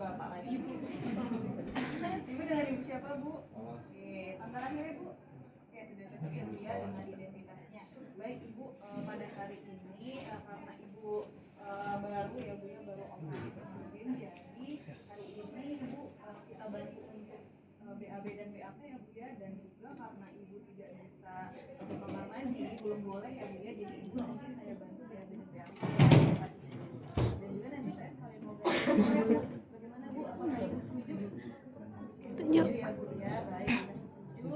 bapak lagi Bu. Ibu dengan ibu siapa Bu? Oke, tanggal lahir Bu? Oke, sudah cocok ya Bu ya dengan identitasnya. Baik Ibu, pada hari ini karena Ibu baru ya Bu ya, baru operasi kemarin, jadi hari ini Ibu kita bantu untuk BAB dan BAK ya Bu ya, dan juga karena Ibu tidak bisa ke kamar mandi, belum boleh ya Bu ya, jadi Ibu nanti saya bantu BAB dan BAK. Dan juga nanti saya sekalian mau bagaimana Bu? Apakah Ibu setuju? Setuju ya Bu ya, baik kita setuju.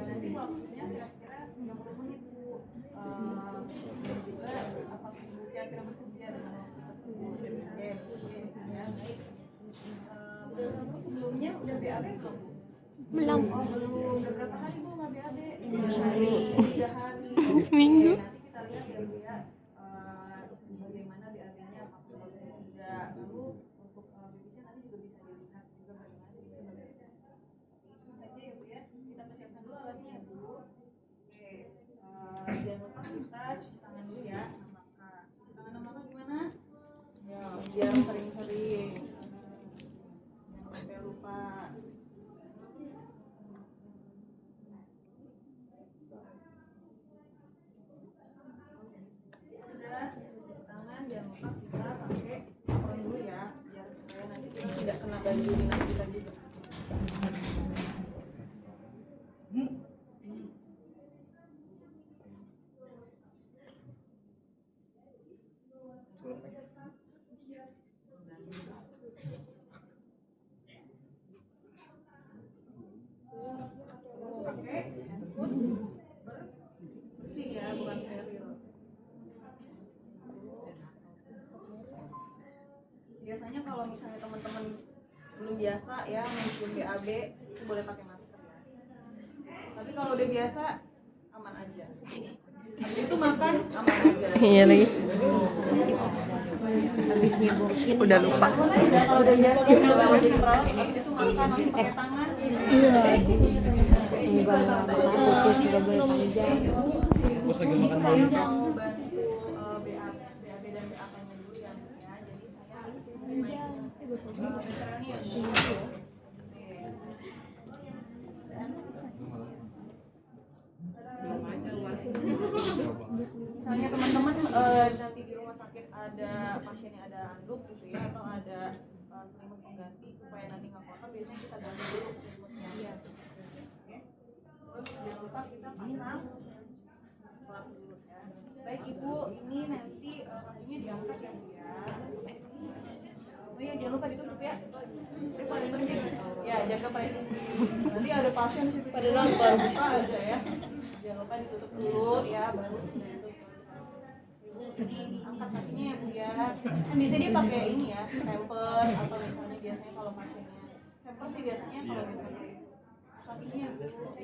Nanti waktunya kira-kira 90 menit Bu. Dan juga apakah Ibu kira-kira bersedia dengan waktu tersebut? Oke, bersedia ya, baik. Bu sebelumnya udah BAB belum Bu? Belum. Oh belum. Udah berapa hari Bu nggak BAB? Seminggu. 3 hari. Seminggu. Nanti kita lihat ya Bu ya, bagaimana BAB-nya, apakah bagus atau tidak. Lalu untuk babysnya nanti juga bisa dilihat juga bagaimana bisa bagusnya. Itu saja ya Bu ya. Kita persiapkan dulu alatnya ya Bu. Oke. Jangan lupa kita cuci tangan dulu ya. Cuci tangan nama gimana? Ya, biar sering-sering. Jangan sampai lupa. Jangan lupa kita pakai apron dulu ya, biar supaya nanti kita tidak kena baju dinas kita juga. Terus pakai handscoon bersih ya, bukan steril. Biasanya kalau misalnya teman-teman belum biasa ya mencium BAB itu boleh pakai masker ya. Tapi kalau udah biasa aman aja. Habis itu makan aman aja. Iya lagi. Habis nyibukin Udah lupa. Kalau udah biasa udah lama jadi perawat, habis itu makan langsung pakai tangan. iya enggak tutup juga boleh panjang. Saya mau bantu BAB dan BAK-nya dulu ya Bu ya. Jadi saya veterannya ya Bu. Misalnya teman-teman nanti di rumah sakit ada pasiennya ada handuk gitu ya, atau ada selimut pengganti supaya nanti nggak kotor, biasanya kita ganti dulu selimutnya. Oke. Terus jangan lupa kita pasang pelak dulu ya. Baik Ibu, ini nanti kakinya diangkat ya Bu ya. Oh iya, jangan lupa ditutup ya. Ini paling penting ya, jaga privasi. Nanti ada pasien situ pada nonton, buka aja ya. Jangan lupa ditutup dulu ya, baru ditutup. Ini angkat kakinya ya Bu ya. Kan biasanya dia pakai ini ya, pamper atau misalnya biasanya kalau pasiennya pamper sih biasanya kalau dia pakai kakinya Bu.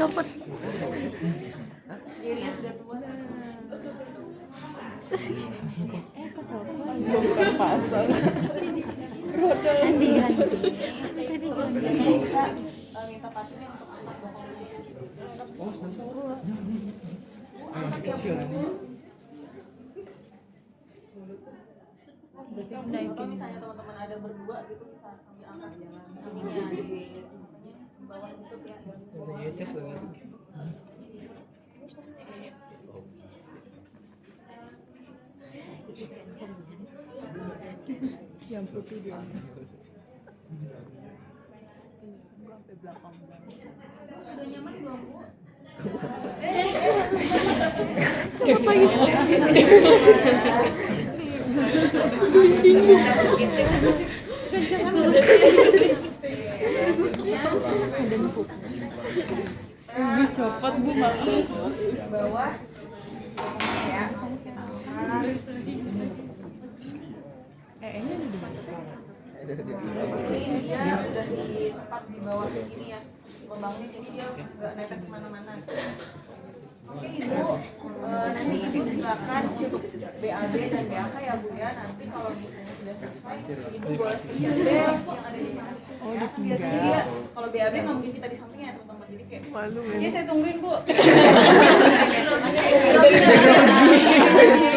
Copot. Dirinya sudah tua. Bukan pasang. Terus biasanya kita minta pasiennya untuk angkat bokong dulu. Angkat ya Bu. Atau misalnya teman-teman ada berdua gitu bisa sambil angkat jalan sininya di bawah tutup ya. Yang putih biasa. Sudah nyaman belum Bu? Cepet lagi. Lebih copot Bu malah. Di bawah ya. Ini di mana? Ini dia udah di tempat di bawah ini ya lubangnya, jadi dia nggak netes kemana-mana. Oke Ibu, nanti Ibu silakan untuk BAB dan BAK ya Bu ya. Nanti kalau misalnya sudah selesai, Ibu boleh pencet bel yang ada di sana. Oh, Ya. ditinggal. Biasanya dia kalau BAB nggak mungkin kita di sampingnya ya teman-teman, jadi kayak Malu oke saya tungguin Bu.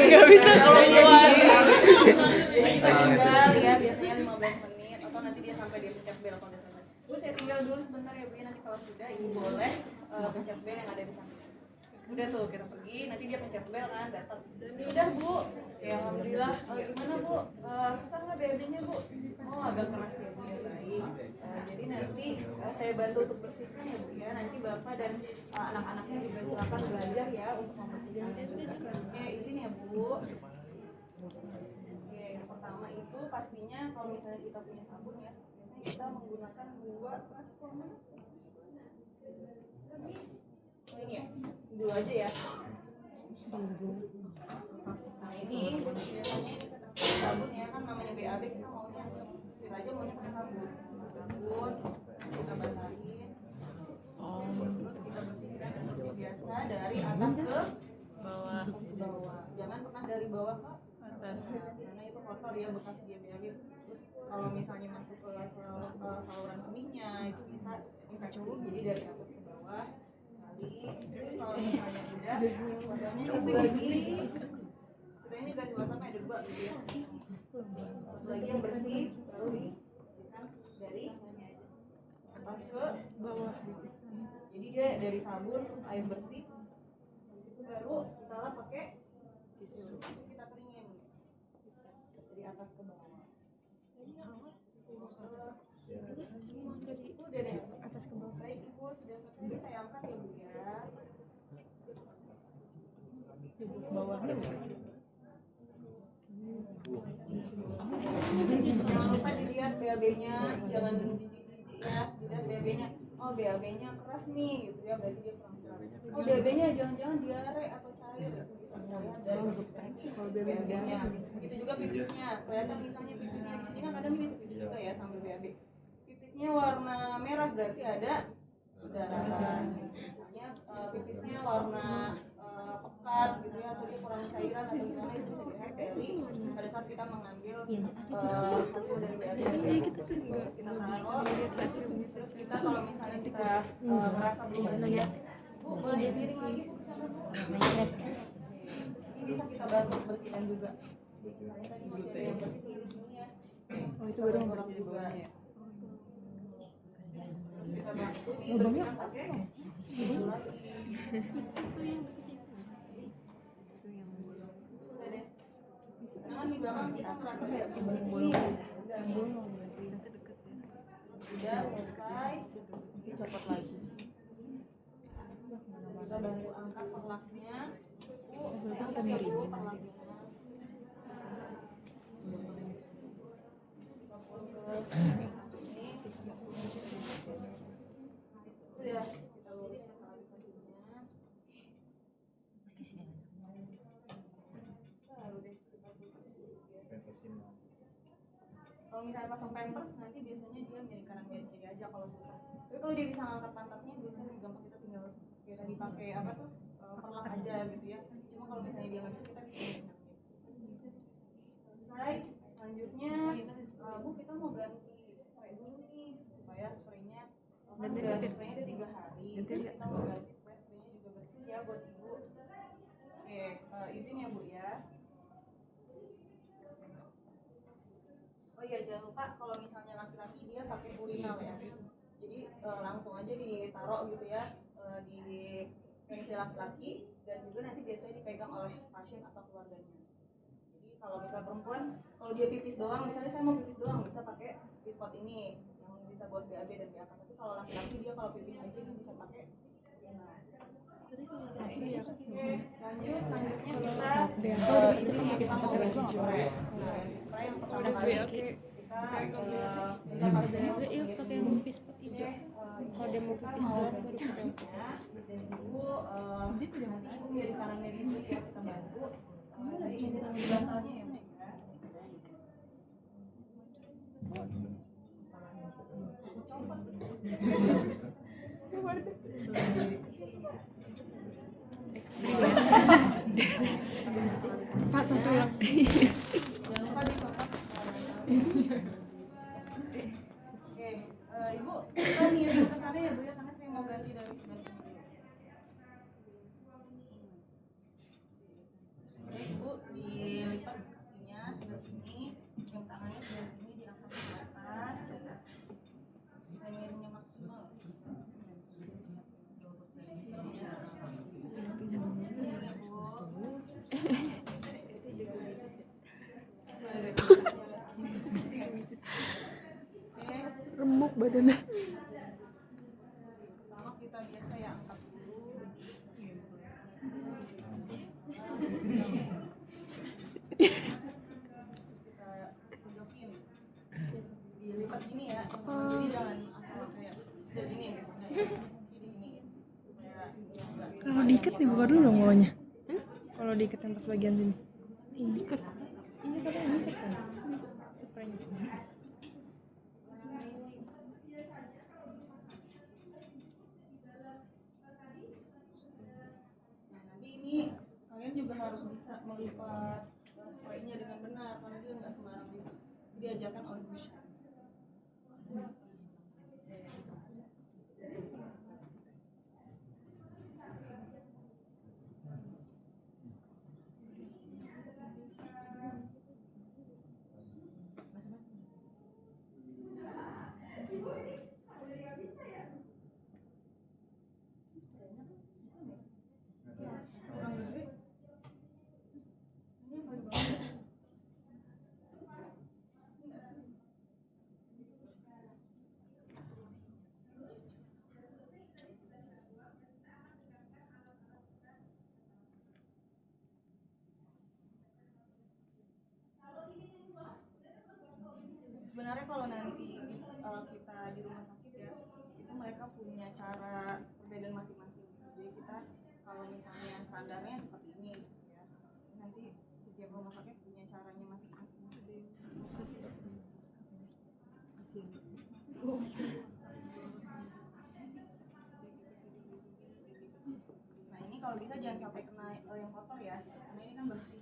Gak bisa kalau keluar. atau nanti dia sampai dia pencet bel kalau udah selesai. Bu, saya tinggal dulu sebentar ya Bu ya, nanti kalau sudah Ibu boleh pencet bel yang ada di samping. Udah tuh kita pergi, nanti dia pencet bel kan, datang. Sudah Bu, ya alhamdulillah. Gimana Bu? Susah nggak BAB-nya Bu? Oh agak keras ya Bu ya, baik. Jadi nanti saya bantu untuk bersihkan ya Bu ya. Nanti Bapak dan anak-anaknya juga silakan belajar ya untuk membersihkan juga. Oke, izin ya Bu. Oke, yang pertama itu pastinya kalau misalnya kita punya sabun ya, biasanya kita menggunakan 2 baskom. Oh ini ya, 2 aja ya. Nah ini biasanya sabun ya kan namanya BAB, kita maunya kita aja maunya pakai sabun. Sabun kita basahin, terus kita bersihkan seperti biasa dari atas ke Bawah. bawah. Jangan pernah dari bawah ke Atas. karena itu kotor ya, bekas dia BAB. Terus kalau misalnya masuk ke saluran kemihnya itu bisa infeksi, jadi dari atas ke bawah kali. Terus kalau misalnya udah wasapnya satu lagi, kita ini ganti wasapnya ada 2 gitu ya. Satu lagi yang bersih baru dibersihkan dari atas ke Bawah. jadi dia dari sabun terus air bersih, habis itu baru kita lap pakai tisu kita keringin dari atas ke bawah. Semua dari Udah deh, atas ke bawah. baik Ibu sudah selesai, saya angkat ya Bu ya. Bawah. Jangan lupa dilihat BAB-nya, jangan jijik-jijik ya, dilihat BAB-nya. Oh BAB-nya keras nih gitu ya, berarti dia kurang serat. Oh BAB-nya jangan-jangan diare atau cair, itu bisa kelihatan dari konsistensi BAB-nya. Begitu juga pipisnya, kelihatan misalnya pipisnya di sini kan kadang bisa pipis juga ya sambil BAB. Pipisnya warna merah berarti ada daratan. Misalnya pipisnya warna pekat gitu ya, atau dia kurang cairan atau gimana, itu bisa dilihat dari pada saat kita mengambil hasil dari BAB. Kita taruh, terus kita kalau misalnya kita merasa belum bersih, Bu boleh miring lagi Bu, bisa Bu? Ini bisa kita bantu bersihkan juga. Jadi misalnya tadi masih ada yang bersih di sini ya. Oh itu baru yang bersih juga. bawahnya ya. Terus kita bantu dibersihkan pakai gelas. Sudah deh. Karena kan di belakang kita merasa tidak bersih. Sudah selesai. Dapat lagi. Kita bantu angkat perlaknya. Bu, saya angkat ya Bu perlaknya. Sudah, kita luruskan tali kakinya. Baru deh kita kalau misalnya pasang pampers nanti biasanya dia miring kanan miring kiri aja kalau susah. Tapi kalau dia bisa ngangkat pantatnya biasanya gampang, kita tinggal biasa dipakai apa tuh perlak aja gitu ya. Cuma kalau misalnya dia nggak bisa, kita bisa miring. Selesai. Selanjutnya Bu kita mau ganti spray dulu nih supaya spraynya spraynya udah 3 hari. Kita mau ganti spraynya juga bersih ya buat Ibu. Oke, izin ya Bu ya. Oh iya, jangan lupa kalau misalnya laki-laki dia pakai urinal ya. Jadi langsung aja ditaruh gitu ya di pensil laki-laki, dan juga nanti biasanya dipegang oleh pasien atau keluarganya. Jadi kalau misalnya perempuan, kalau dia pipis doang, misalnya saya mau pipis doang, bisa pakai pispot ini yang bisa buat BAB dan diangkat. Tapi kalau laki-laki dia kalau pipis aja dia bisa pakai urinal. Oke, lanjut selanjutnya kita ini kita mau ganti spray. Ganti spray yang pertama kali kita Iya pakai yang pispot hijau. Kalau dia mau pipis doang baru pakai. dan Ibu nanti Ibu dari kanan dari kiri ya, kita bantu. Saya izin ambil bantalnya ya Bu ya. Copot. Patah tulang. Jangan lupa dicopot. Oke, Ibu, kita miring ke sana ya Bu ya, karena saya mau ganti dari sebelah sini. Oke, Ibu dilipat kakinya sebelah sini, yang tangannya sebelah sini diangkat ke atas. Oke, Remuk badannya. pertama kita biasa ya angkat dulu. Kita tunjukin. Dilipat gini ya. Jadi jangan asal kayak udah gini gitu. Jadi gini supaya dia enggak Kalau diikat dibuka dulu dong bawahnya. Kalau diikat yang pas bagian sini. Diikat. Ini kan yang diikat kan. Spraynya. Nah, nanti ini kalian juga harus bisa melipat spraynya dengan benar karena dia nggak sembarang gitu. Diajarkan oleh Busha. Sebenarnya kalau nanti kita di rumah sakit ya, itu mereka punya cara perbedaan masing-masing. Jadi kita kalau misalnya standarnya seperti ini, ya, nanti setiap rumah sakit punya caranya masing-masing. Nah ini kalau bisa jangan sampai kena yang kotor ya, karena ini kan bersih.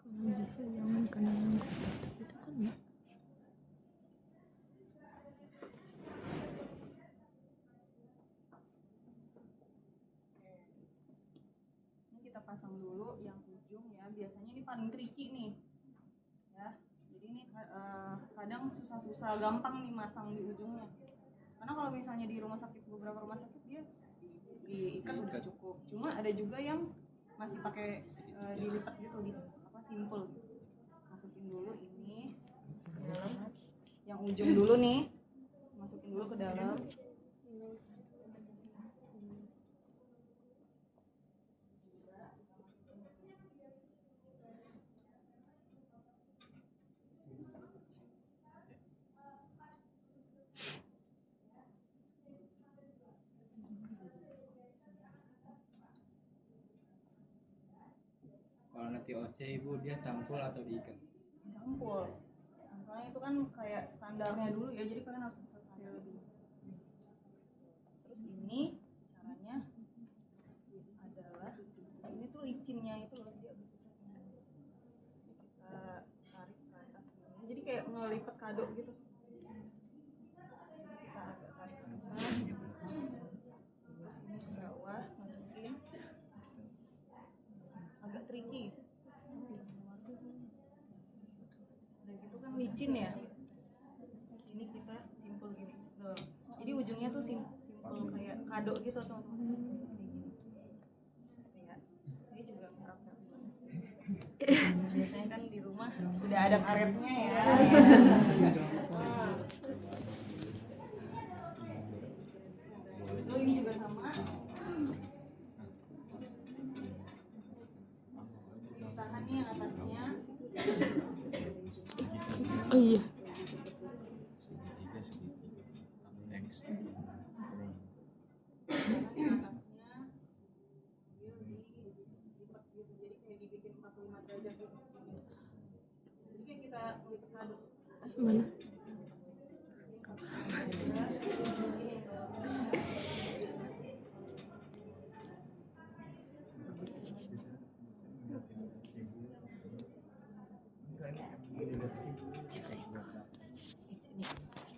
Kalau bisa jangan kena yang kotor, tapi itu kan ya. Ini kita pasang dulu yang ujung ya. Biasanya ini paling tricky nih, ya. Jadi ini kadang susah-susah, gampang nih masang di ujungnya. Karena kalau misalnya di rumah sakit, beberapa rumah sakit dia diikat udah cukup. Cuma ada juga yang masih pakai dilipat gitu, simpul. Masukin dulu ini ke dalam, yang ujung dulu nih, masukin dulu ke dalam. Kalau nanti OC ibu dia sampul atau diikat? Sampul. Soalnya itu kan kayak standarnya dulu ya, jadi kalian harus bisa standar dulu. Terus ini caranya adalah ini tuh licinnya itu loh, dia agak susah. Jadi kita tarik ke atas gini. Jadi kayak ngelipet kado gitu. Kita agak tarik ke atas. Terus ini ke bawah masukin. Agak tricky. Dan gitu kan licin ya. Terus ini kita simpul gini. Tuh. Jadi ujungnya tuh simpul kayak kado gitu teman-teman. Ya, saya juga ngerapkan banget sih. Biasanya kan di rumah udah ada karetnya ya. So ini juga sama. Tahan nih yang atasnya. Oh iya. Yang atasnya dia dilipat gitu, jadi kayak dibikin 45 derajat gitu. Jadi kayak kita lipat kado. Mana?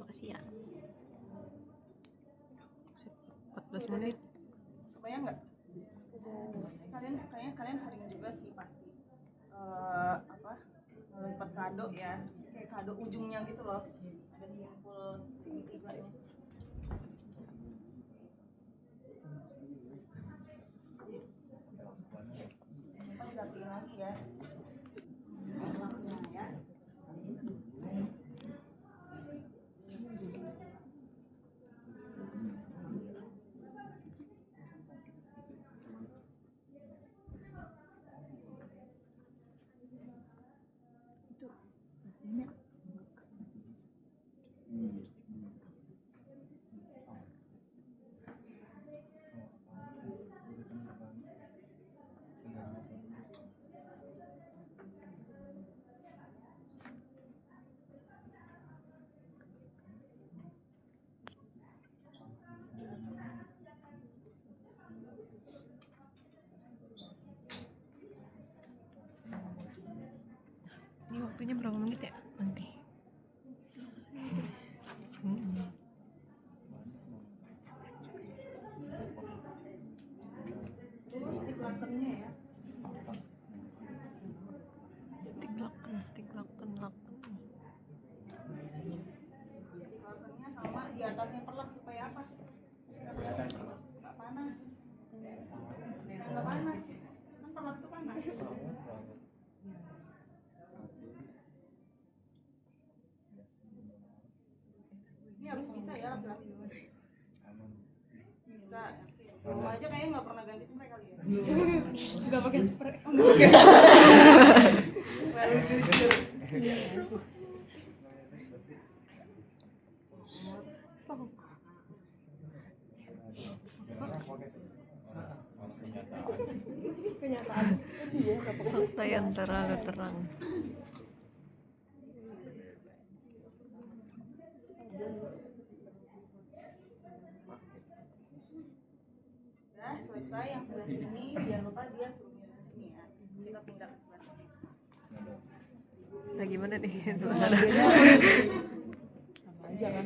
Makasih ya. 14 menit. Kebayang nggak? Kalian sering juga sih pasti melipat kado ya, kayak kado ujungnya gitu loh, ada simpul segitiganya. Ini waktunya berapa menit ya nanti? Terus stick lakennya ya. Stick laken. Lakennya sama di atasnya perlak supaya apa? Nggak panas. Nggak panas. Kan perlak itu panas. Ini harus bisa ya laki-laki. Bisa. Kalau aja kayaknya nggak pernah ganti spray kali ya. Nggak pakai spray. Baru jujur. Kenyataan. Iya, nggak pakai. Fakta yang terlalu terang. Udah selesai yang sebelah sini, jangan lupa dia suruh milih sini ya. Kita pindah ke sebelah sini. Nah gimana nih? Sama aja kan.